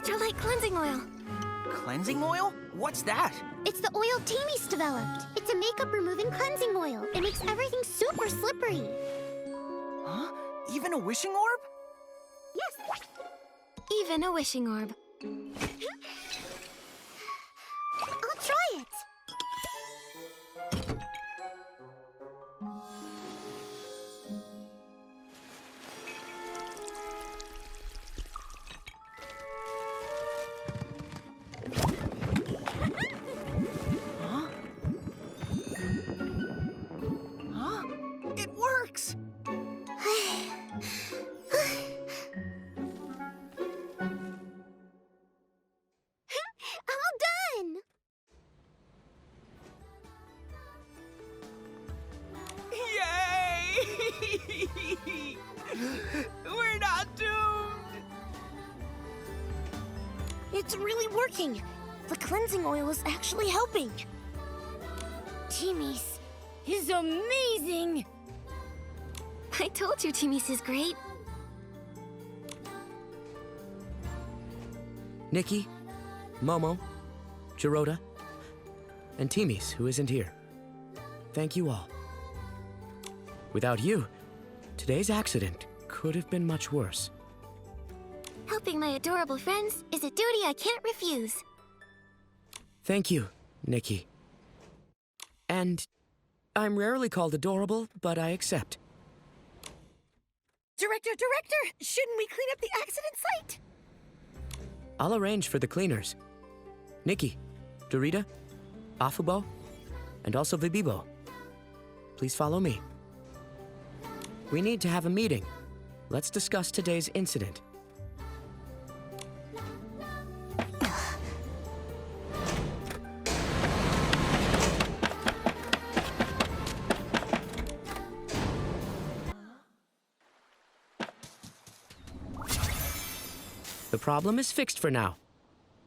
electrolyte cleansing oil. Cleansing oil? What's that? It's the oil Timmy's developed. It's a makeup-removing cleansing oil. It makes everything super slippery. Huh? Even a wishing orb? Yes. Even a wishing orb. I'll try it. It works! All done! Yay! We're not doomed! It's really working. The cleansing oil is actually helping. Timmy's is amazing. I told you Timmy's is great. Nikki, Momo, Jirota, and Timmy's, who isn't here. Thank you all. Without you, today's accident could have been much worse. Helping my adorable friends is a duty I can't refuse. Thank you, Nikki. And I'm rarely called adorable, but I accept. Director, shouldn't we clean up the accident site? I'll arrange for the cleaners. Nikki, Dorita, Afubo, and also Vibibo. Please follow me. We need to have a meeting. Let's discuss today's incident. The problem is fixed for now.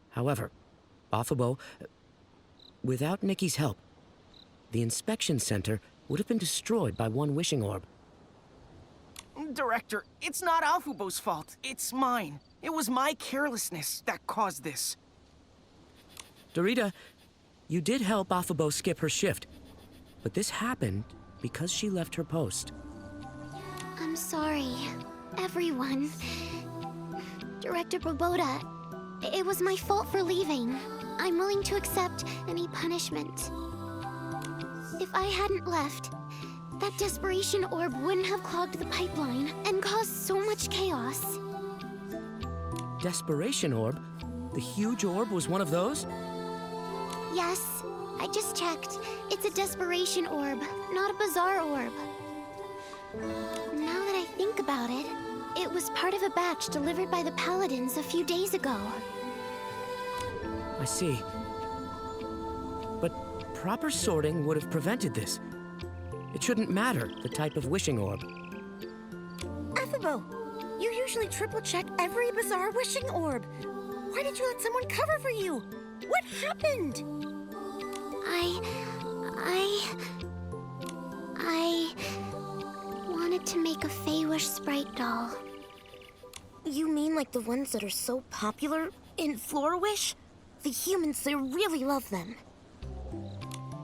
However, Afubo, without Nikki's help, the inspection center would have been destroyed by one wishing orb. Director, it's not Afubo's fault. It's mine. It was my carelessness that caused this. Dorita, you did help Afubo skip her shift, but this happened because she left her post. I'm sorry, everyone. Director Boboda, it was my fault for leaving. I'm willing to accept any punishment. If I hadn't left, that desperation orb wouldn't have clogged the pipeline and caused so much chaos. Desperation orb? The huge orb was one of those? Yes, I just checked. It's a desperation orb, not a bizarre orb. Now that I think about it, it was part of a batch delivered by the Paladins a few days ago. I see. But proper sorting would have prevented this. It shouldn't matter the type of wishing orb. Afubo, you usually triple-check every bizarre wishing orb. Why did you let someone cover for you? What happened? I wanted to make a Feywish sprite doll. You mean like the ones that are so popular in Florawish? The humans, they really love them.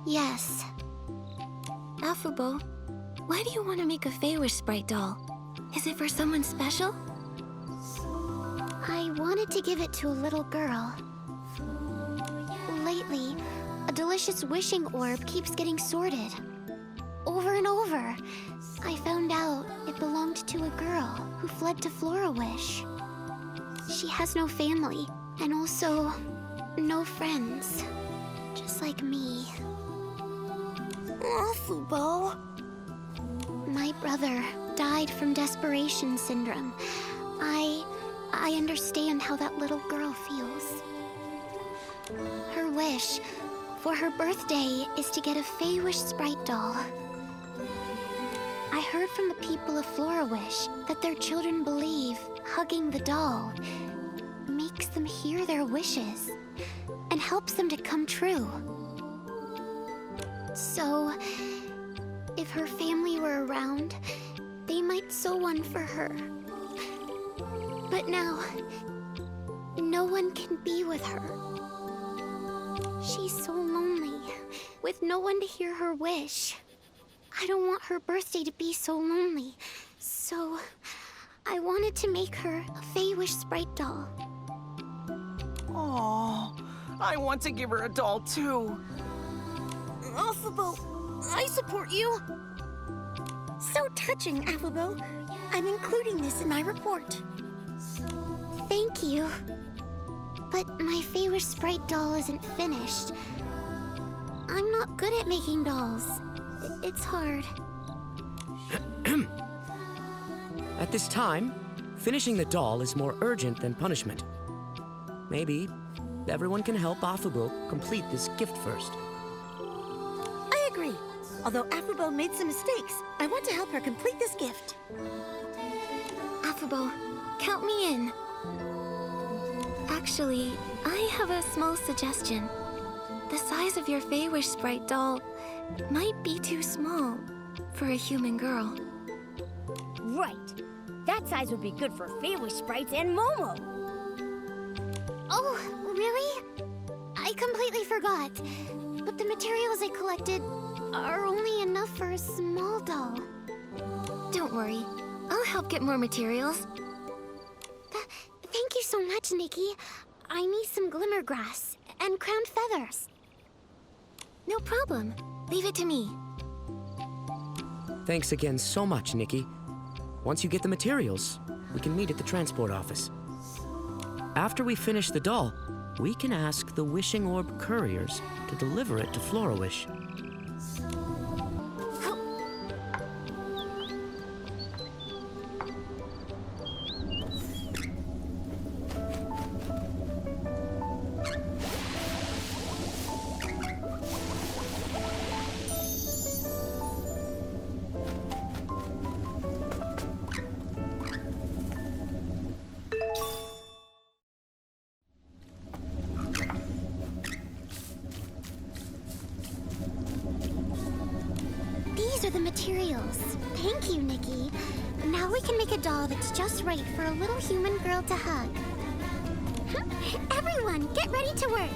Yes. Afubo, why do you want to make a Feywish sprite doll? Is it for someone special? I wanted to give it to a little girl. Lately, a delicious wishing orb keeps getting sorted. Over and over. I found out it belonged to a girl who fled to Florawish. She has no family, and also no friends. Just like me. Afubo. My brother died from desperation syndrome. I understand how that little girl feels. Her wish for her birthday is to get a Feywish sprite doll. I heard from the people of Florawish that their children believe hugging the doll makes them hear their wishes and helps them to come true. So, if her family were around, they might sew one for her. But now, no one can be with her. She's so lonely, with no one to hear her wish. I don't want her birthday to be so lonely, so I wanted to make her a Fey-Wish sprite doll. Oh, I want to give her a doll too. Affable, I support you. So touching, Affable. I'm including this in my report. Thank you. But my Fey-Wish sprite doll isn't finished. I'm not good at making dolls. It's hard. At this time, finishing the doll is more urgent than punishment. Maybe everyone can help Affable complete this gift first. I agree. Although Affable made some mistakes, I want to help her complete this gift. Affable, count me in. Actually, I have a small suggestion. The size of your Fey-Wish sprite doll might be too small for a human girl. Right. That size would be good for Fey-Wish sprites and Momo. Oh, really? I completely forgot. But the materials I collected are only enough for a small doll. Don't worry. I'll help get more materials. Thank you so much, Nikki. I need some glimmer grass and crowned feathers. No problem. Leave it to me. Thanks again so much, Nikki. Once you get the materials, we can meet at the transport office. After we finish the doll, we can ask the Wishing Orb couriers to deliver it to Florawish. These are the materials. Thank you, Nikki. Now we can make a doll that's just right for a little human girl to hug. Everyone, get ready to work.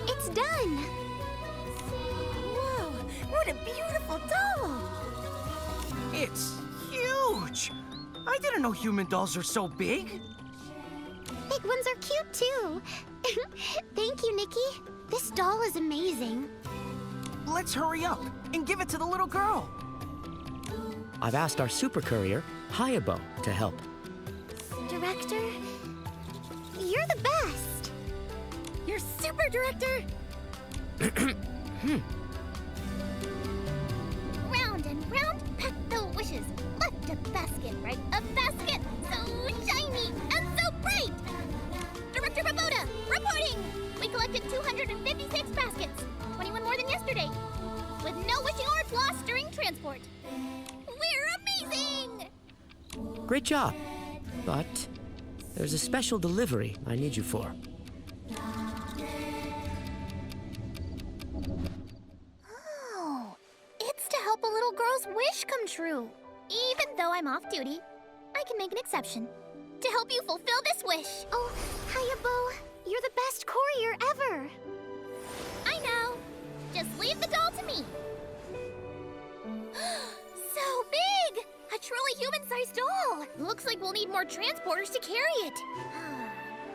It's done. Whoa, what a beautiful doll! It's huge. I didn't know human dolls are so big. Big ones are cute, too. Thank you, Nikki. This doll is amazing. Let's hurry up and give it to the little girl. I've asked our super courier, Hayabo, to help. Director, you're the best. You're super, Director! Round and round, pack the wishes. Left a basket, right a basket. So shiny and so bright. Director Baboda, reporting. We collected 256 baskets, 21 more than yesterday, with no wishing orbs lost during transport. We're amazing! Great job. But there's a special delivery I need you for. Oh, it's to help a little girl's wish come true. Even though I'm off duty, I can make an exception to help you fulfill this wish. Oh, Hayabo, you're the best courier ever. I know. Just leave the doll to me. So big! A truly human-sized doll. Looks like we'll need more transporters to carry it.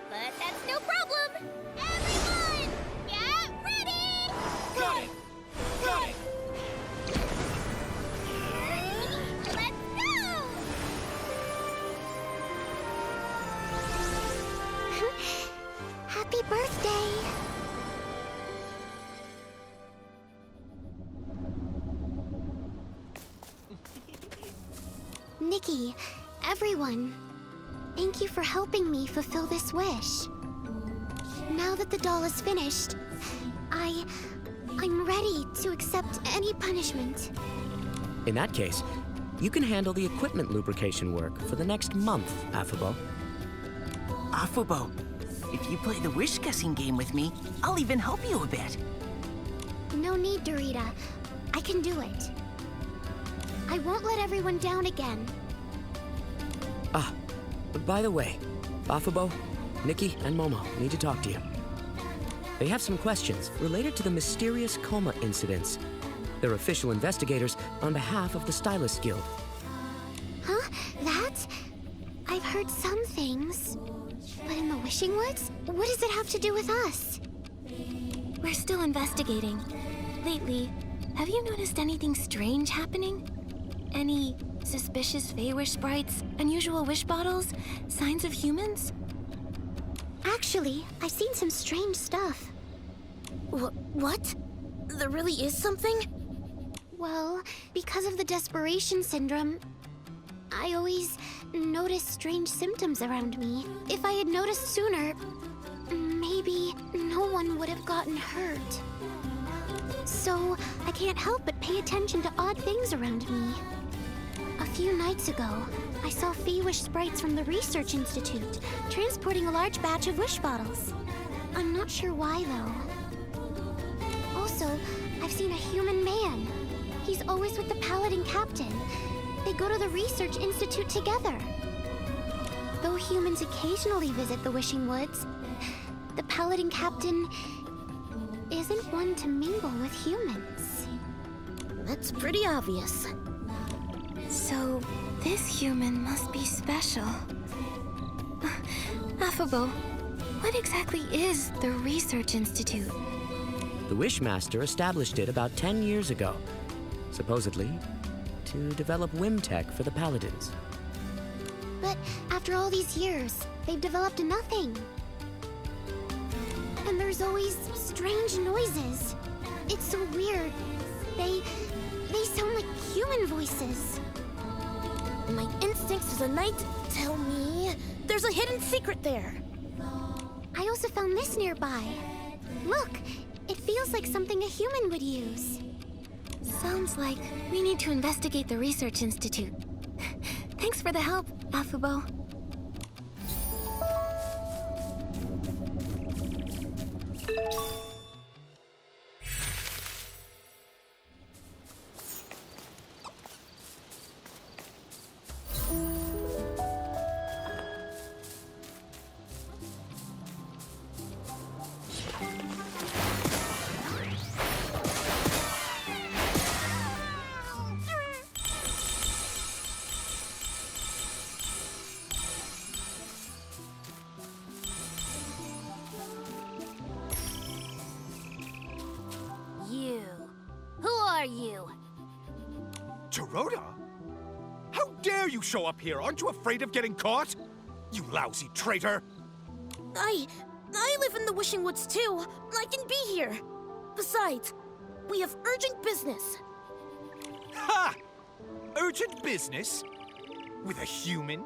But that's no problem. Everyone, get ready! Got it! Got it! Let's go! Happy birthday. Nikki, everyone, thank you for helping me fulfill this wish. Now that the doll is finished, I'm ready to accept any punishment. In that case, you can handle the equipment lubrication work for the next month, Affable. Affable, if you play the wish-guessing game with me, I'll even help you a bit. No need, Dorita. I can do it. I won't let everyone down again. Ah, By the way, Afubo, Nikki, and Momo need to talk to you. They have some questions related to the mysterious coma incidents. They're official investigators on behalf of the Stylist Guild. Huh? That? I've heard some things. But in the Wishing Woods? What does it have to do with us? We're still investigating. Lately, have you noticed anything strange happening? Any suspicious Fey-Wish sprites, unusual wish bottles, signs of humans? Actually, I've seen some strange stuff. What? There really is something? Well, because of the desperation syndrome, I always notice strange symptoms around me. If I had noticed sooner, maybe no one would have gotten hurt. So, I can't help but pay attention to odd things around me. A few nights ago, I saw Fey-Wish sprites from the Research Institute transporting a large batch of wish bottles. I'm not sure why, though. Also, I've seen a human man. He's always with the Paladin Captain. They go to the Research Institute together. Though humans occasionally visit the Wishing Woods, the Paladin Captain isn't one to mingle with humans. That's pretty obvious. So, this human must be special. Afubo, what exactly is the Research Institute? The Wishmaster established it about 10 years ago, supposedly to develop whim tech for the Paladins. But after all these years, they've developed nothing. And there's always strange noises. It's so weird. They sound like human voices. My instincts as a knight tell me there's a hidden secret there. I also found this nearby. Look, it feels like something a human would use. Sounds like we need to investigate the Research Institute. Thanks for the help, Afubo. You. Who are you? Dorota? How dare you show up here? Aren't you afraid of getting caught? You lousy traitor! I live in the Wishing Woods too. I can be here. Besides, we have urgent business. Ha! Urgent business? With a human?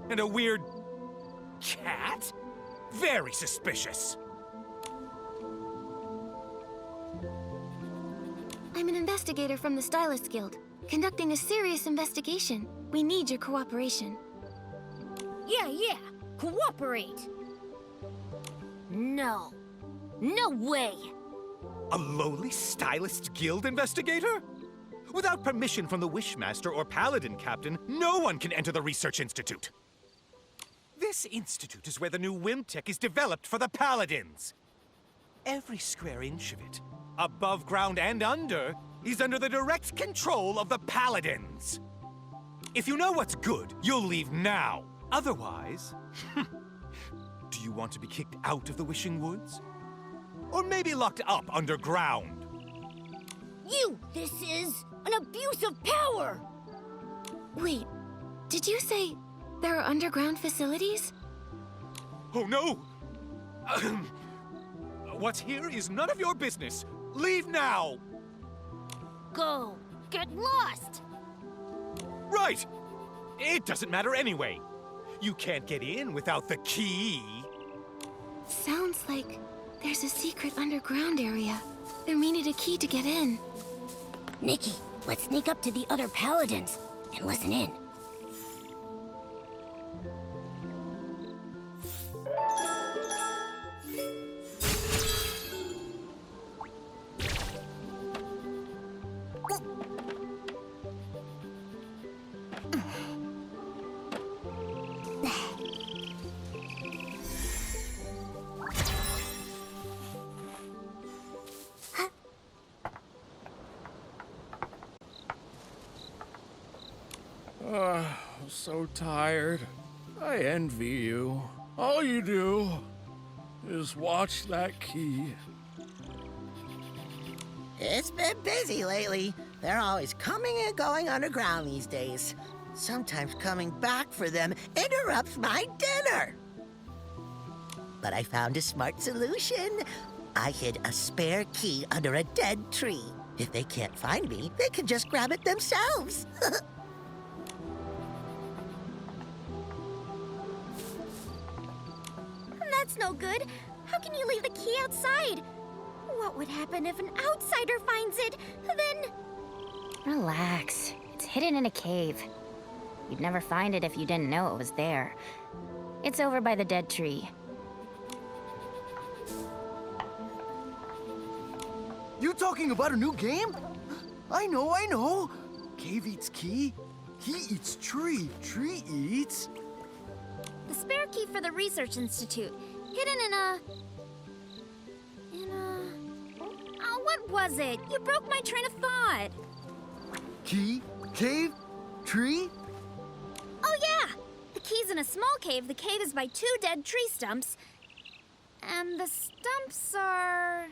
And a weird... cat? Very suspicious. I'm an investigator from the Stylist Guild, conducting a serious investigation. We need your cooperation. Yeah. Cooperate. No. No way. A lowly Stylist Guild investigator? Without permission from the Wishmaster or Paladin Captain, no one can enter the Research Institute. This institute is where the new whim tech is developed for the Paladins. Every square inch of it, above ground and under, is under the direct control of the Paladins. If you know what's good, you'll leave now. Otherwise, do you want to be kicked out of the Wishing Woods? Or maybe locked up underground? This is an abuse of power! Wait, did you say there are underground facilities? Oh no! What's here is none of your business. Leave now! Go. Get lost! Right! It doesn't matter anyway. You can't get in without the key. Sounds like there's a secret underground area. There may need a key to get in. Nikki, let's sneak up to the other paladins and listen in. So tired. I envy you. All you do is watch that key. It's been busy lately. They're always coming and going underground these days. Sometimes coming back for them interrupts my dinner. But I found a smart solution. I hid a spare key under a dead tree. If they can't find me, they can just grab it themselves. That's no good. How can you leave the key outside? What would happen if an outsider finds it? Then... Relax. It's hidden in a cave. You'd never find it if you didn't know it was there. It's over by the dead tree. You talking about a new game? I know. Cave eats key. Key eats tree. Tree eats... the spare key for the Research Institute. Hidden in a... Oh, what was it? You broke my train of thought. Key? Cave? Tree? Oh, yeah! The key's in a small cave. The cave is by 2 dead tree stumps. And the stumps are...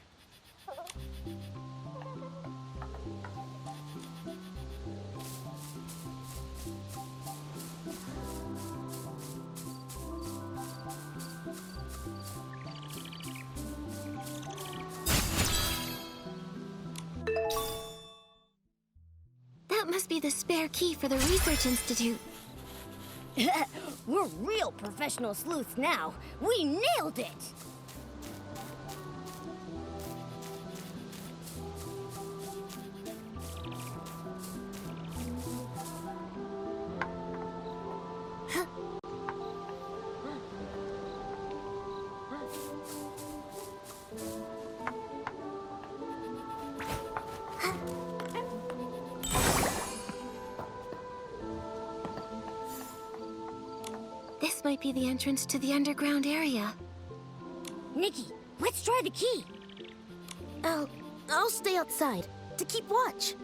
That must be the spare key for the Research Institute. We're real professional sleuths now. We nailed it! This might be the entrance to the underground area. Nikki, let's try the key. I'll stay outside to keep watch.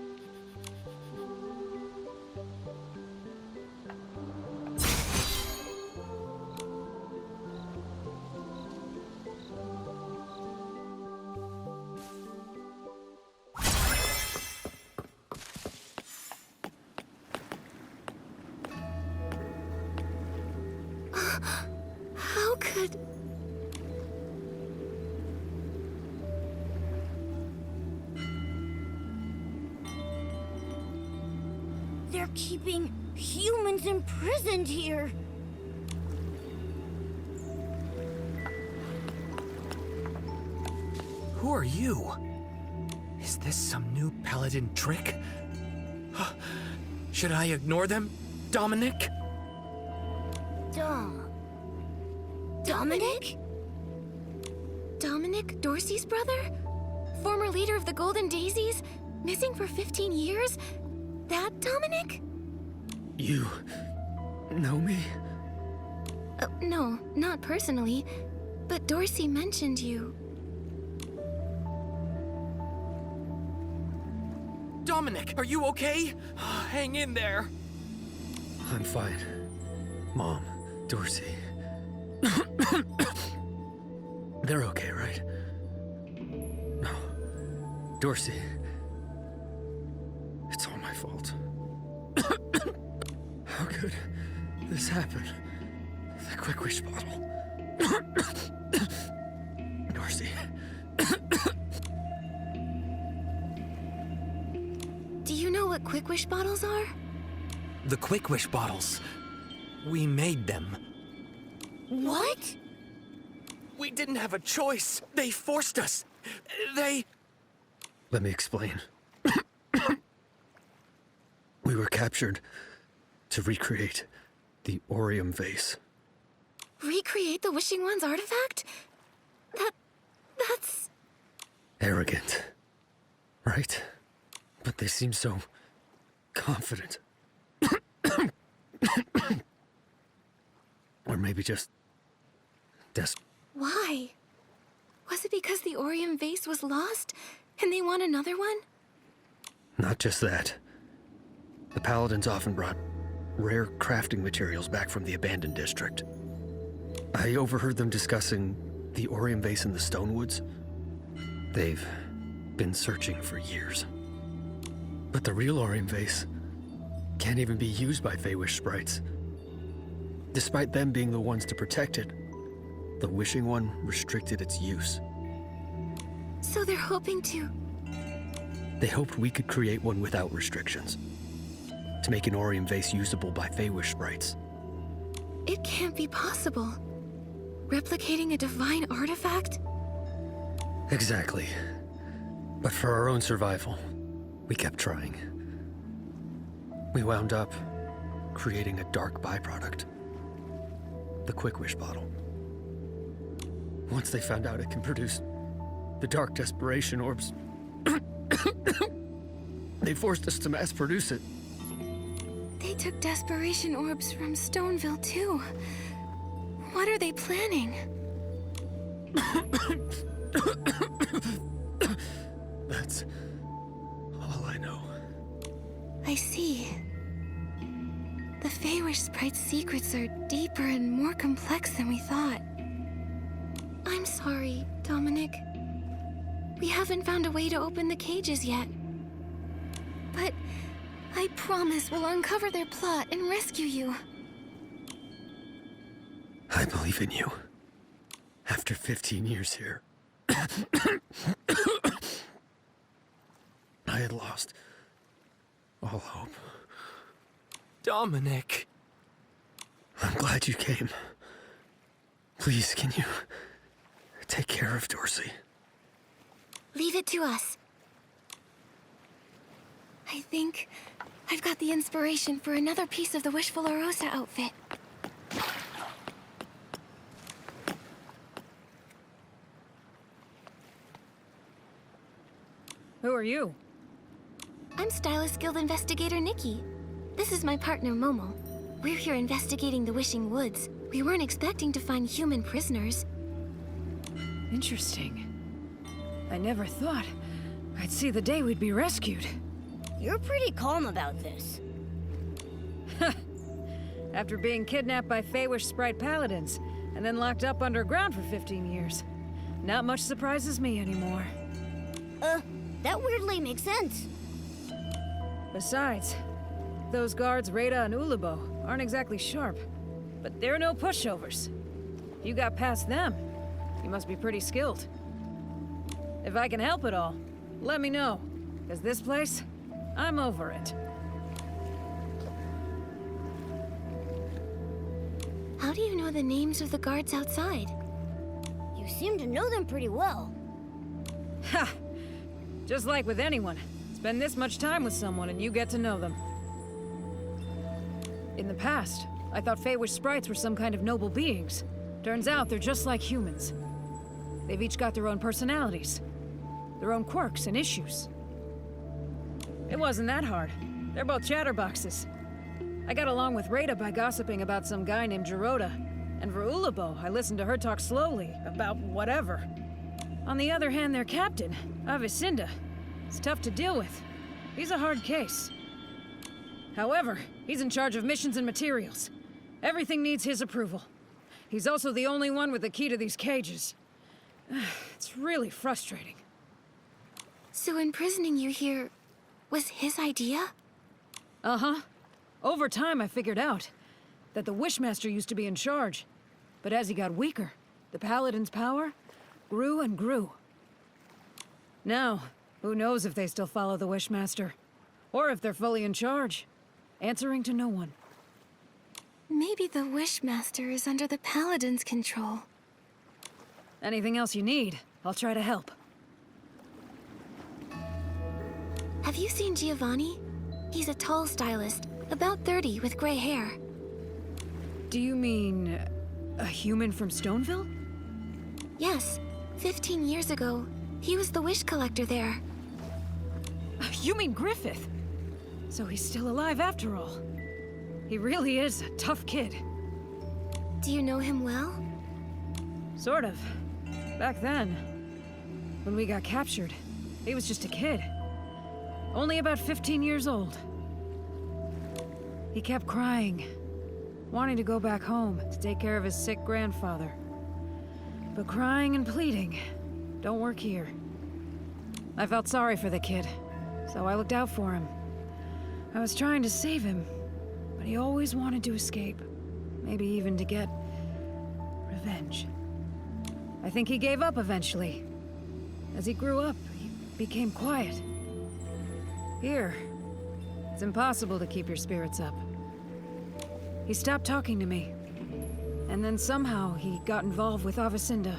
How could... They're keeping humans imprisoned here. Who are you? Is this some new paladin trick? Should I ignore them, Dominic? Dominic? Dominic, Dorsey's brother? Former leader of the Golden Daisies? Missing for 15 years? That Dominic? You know me? No, not personally. But Dorsey mentioned you. Dominic, are you okay? Hang in there. I'm fine. Mom, Dorsey. They're okay, right? No. Dorsey. It's all my fault. How could this happen? The Quick Wish bottle. Dorsey. Do you know what Quick Wish bottles are? The Quick Wish bottles. We made them. What? We didn't have a choice. They forced us. They... Let me explain. We were captured to recreate the Orium vase. Recreate the Wishing One's artifact? That's... Arrogant. Right? But they seem so confident. Or maybe just desperate. Why? Was it because the Orium vase was lost and they want another one? Not just that. The Paladins often brought rare crafting materials back from the abandoned district. I overheard them discussing the Orium vase in the Stonewoods. They've been searching for years. But the real Orium vase can't even be used by Feywish sprites. Despite them being the ones to protect it, the Wishing One restricted its use. So they're hoping to... They hoped we could create one without restrictions, to make an Orium vase usable by Feywish sprites. It can't be possible. Replicating a divine artifact? Exactly. But for our own survival, we kept trying. We wound up creating a dark byproduct. The Quick Wish bottle. Once they found out it can produce the dark desperation orbs, they forced us to mass produce it. They took desperation orbs from Stoneville, too. What are they planning? That's all I know. I see. The Feywish sprite's secrets are deeper and more complex than we thought. I'm sorry, Dominic. We haven't found a way to open the cages yet. But I promise we'll uncover their plot and rescue you. I believe in you. After 15 years here, I had lost all hope. Dominic! I'm glad you came. Please, can you take care of Dorsey? Leave it to us. I think I've got the inspiration for another piece of the Wishful Rosa outfit. Who are you? I'm Stylist Guild Investigator Nikki. This is my partner Momo. We're here investigating the Wishing Woods. We weren't expecting to find human prisoners. Interesting. I never thought I'd see the day we'd be rescued. You're pretty calm about this. After being kidnapped by Feywish Sprite Paladins, and then locked up underground for 15 years. Not much surprises me anymore. That weirdly makes sense. Besides, those guards Rada and Ulubo aren't exactly sharp, but they're no pushovers. You got past them, you must be pretty skilled. If I can help at all, let me know, because this place, I'm over it. How do you know the names of the guards outside? You seem to know them pretty well. Ha! Just like with anyone, spend this much time with someone and you get to know them. In the past, I thought Feywish sprites were some kind of noble beings. Turns out they're just like humans. They've each got their own personalities, their own quirks and issues. It wasn't that hard. They're both chatterboxes. I got along with Rada by gossiping about some guy named Geroda, and for Ulubo, I listened to her talk slowly about whatever. On the other hand, their captain, Avicinda, is tough to deal with. He's a hard case. However, he's in charge of missions and materials. Everything needs his approval. He's also the only one with the key to these cages. It's really frustrating. So imprisoning you here was his idea? Uh-huh. Over time, I figured out that the Wishmaster used to be in charge. But as he got weaker, the Paladin's power grew and grew. Now, who knows if they still follow the Wishmaster? Or if they're fully in charge, answering to no one. Maybe the Wishmaster is under the Paladin's control. Anything else you need, I'll try to help. Have you seen Giovanni? He's a tall stylist, about 30 with gray hair. Do you mean a human from Stoneville? Yes. 15 years ago, he was the wish collector there. You mean Griffith? So he's still alive after all. He really is a tough kid. Do you know him well? Sort of. Back then, when we got captured, he was just a kid. Only about 15 years old. He kept crying, wanting to go back home to take care of his sick grandfather. But crying and pleading don't work here. I felt sorry for the kid, so I looked out for him. I was trying to save him, but he always wanted to escape. Maybe even to get revenge. I think he gave up eventually. As he grew up, he became quiet. Here, it's impossible to keep your spirits up. He stopped talking to me. And then somehow he got involved with Avacinda.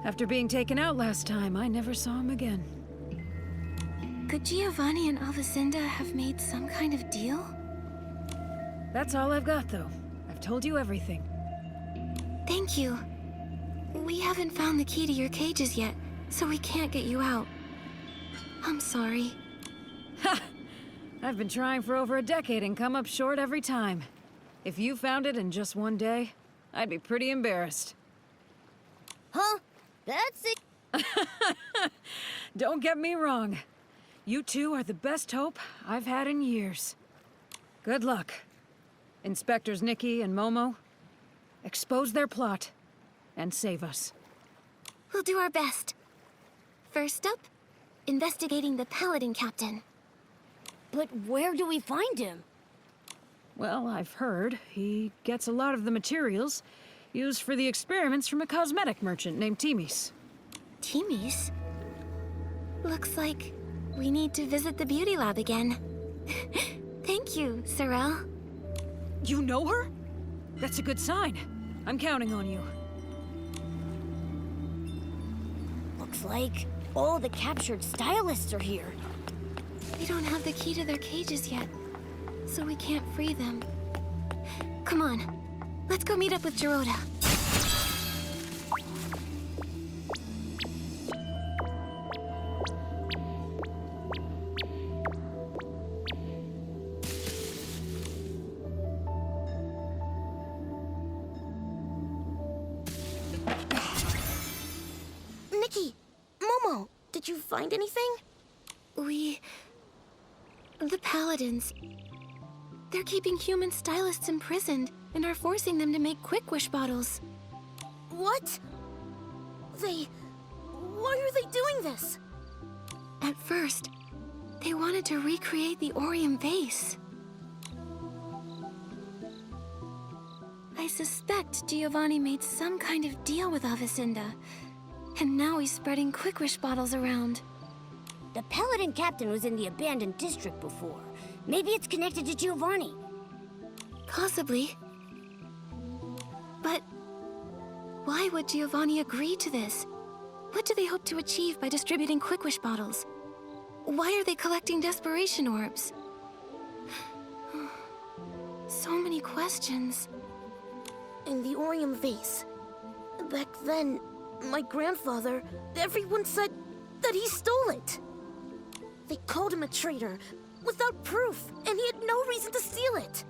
After being taken out last time, I never saw him again. Could Giovanni and Avacinda have made some kind of deal? That's all I've got, though. I've told you everything. Thank you. We haven't found the key to your cages yet, so we can't get you out. I'm sorry. Ha! I've been trying for over a decade and come up short every time. If you found it in just one day, I'd be pretty embarrassed. Huh? That's it. Don't get me wrong. You two are the best hope I've had in years. Good luck. Inspectors Nikki and Momo, expose their plot and save us. We'll do our best. First up, investigating the Paladin Captain. But where do we find him? Well, I've heard he gets a lot of the materials used for the experiments from a cosmetic merchant named Timis. Timis? Looks like we need to visit the beauty lab again. Thank you, Sorrel. You know her? That's a good sign. I'm counting on you. Looks like all the captured stylists are here. We don't have the key to their cages yet, so we can't free them. Come on, let's go meet up with Gerota. Nikki, Momo, did you find anything? The Paladins. They're keeping human stylists imprisoned and are forcing them to make quick wish bottles. What? Why are they doing this? At first, they wanted to recreate the Orium vase. I suspect Giovanni made some kind of deal with Avacinda, and now he's spreading quick wish bottles around. The Paladin Captain was in the abandoned district before. Maybe it's connected to Giovanni. Possibly. But why would Giovanni agree to this? What do they hope to achieve by distributing quick wish bottles? Why are they collecting desperation orbs? So many questions. In the Orium vase. Back then, my grandfather, everyone said that he stole it. They called him a traitor, without proof, and he had no reason to steal it.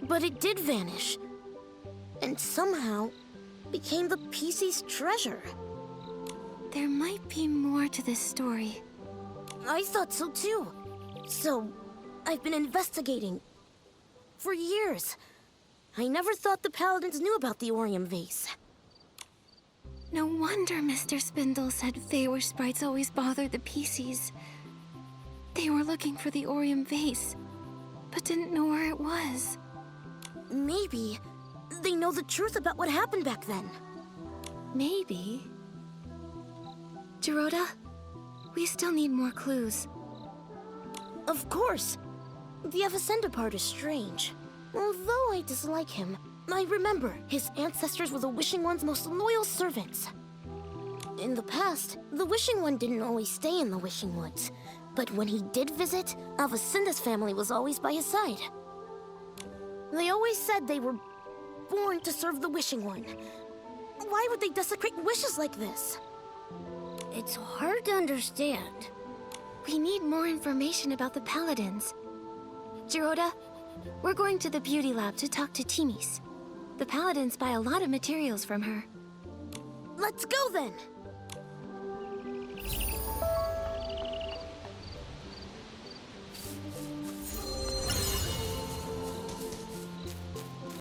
But it did vanish, and somehow became the PC's treasure. There might be more to this story. I thought so too. So, I've been investigating. For years. I never thought the Paladins knew about the Orium vase. No wonder Mr. Spindle said Feywish sprites always bothered the PCs. They were looking for the Orium vase, but didn't know where it was. Maybe they know the truth about what happened back then. Maybe. Gerota, we still need more clues. Of course. The Avacinda part is strange. Although I dislike him, I remember his ancestors were the Wishing One's most loyal servants. In the past, the Wishing One didn't always stay in the Wishing Woods. But when he did visit, Avacinda's family was always by his side. They always said they were born to serve the Wishing One. Why would they desecrate wishes like this? It's hard to understand. We need more information about the Paladins. Gerota, we're going to the beauty lab to talk to Timis. The Paladins buy a lot of materials from her. Let's go then!